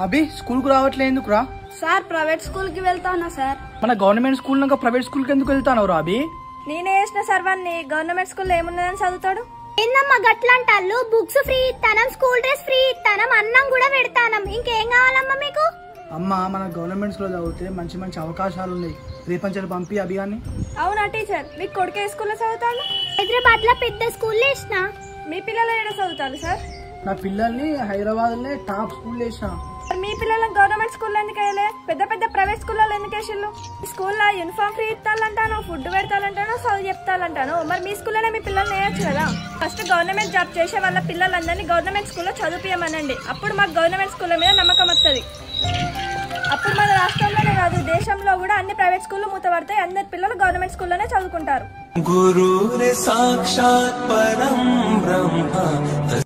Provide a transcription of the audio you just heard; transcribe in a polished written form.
అభి school కు రావట్లేదు ఎందుకురా? సార్ ప్రైవేట్ స్కూల్ కి వెళ్తానా సార్. మన గవర్నమెంట్ స్కూల్ ఇంకా ప్రైవేట్ స్కూల్ కి ఎందుకు వెళ్తాను రా అభి? నేనే వేసిన సర్వాన్ని గవర్నమెంట్ స్కూల్లో ఏమున్నదని చదువుతాడు. ఏందమ్మా గట్లంటాళ్ళు? బుక్స్ ఫ్రీ ఇస్తానం, స్కూల్ డ్రెస్ ఫ్రీ ఇస్తానం, అన్నం కూడా పెడతానం. ఇంకేం కావాలమ్మా మీకు? అమ్మ మన గవర్నమెంట్ స్కూల్ చదివితే మంచి మంచి అవకాశాలు ఉన్నాయి. రేపంచలు పంపి అభిగాన్ని. అవునా టీచర్, మీకు కొడుకు ఏ స్కూల్లో చదువుతాడు? హైదరాబాద్ లో పెద్ద స్కూల్ వేసిన. మీ పిల్లలు ఏడ చదువుతారు సార్? నా పిల్లల్ని హైదరాబాద్ లో టాప్ స్కూల్ వేసిన. మీ పిల్లలను గవర్నమెంట్ స్కూల్లో ఎందుకు వేయలే? పెద్ద పెద్ద ప్రైవేట్ స్కూల్లో ఎందుకు వేసిళ్ళు? స్కూల్లో యూనిఫామ్ ఫ్రీ ఇస్తానంటాను, ఫుడ్ పెడతానంటాను, చదువు చెప్తానంటాను. మరి మీ స్కూల్లోనే మీ పిల్లల్ని వేయచ్చు కదా. ఫస్ట్ గవర్నమెంట్ జాబ్ చేసే వాళ్ళ పిల్లలందరినీ గవర్నమెంట్ స్కూల్లో చదివియమనండి. అప్పుడు మాకు గవర్నమెంట్ స్కూళ్ళ మీద నమ్మకం వస్తుంది. అప్పుడు మన రాష్ట్రంలోనే కాదు దేశంలో కూడా అన్ని ప్రైవేట్ స్కూళ్ళు మూతపడతాయి. అందరి పిల్లలు గవర్నమెంట్ స్కూల్లోనే చదువుకుంటారు. గురు సాక్షాత్ పరం బ్రహ్మ.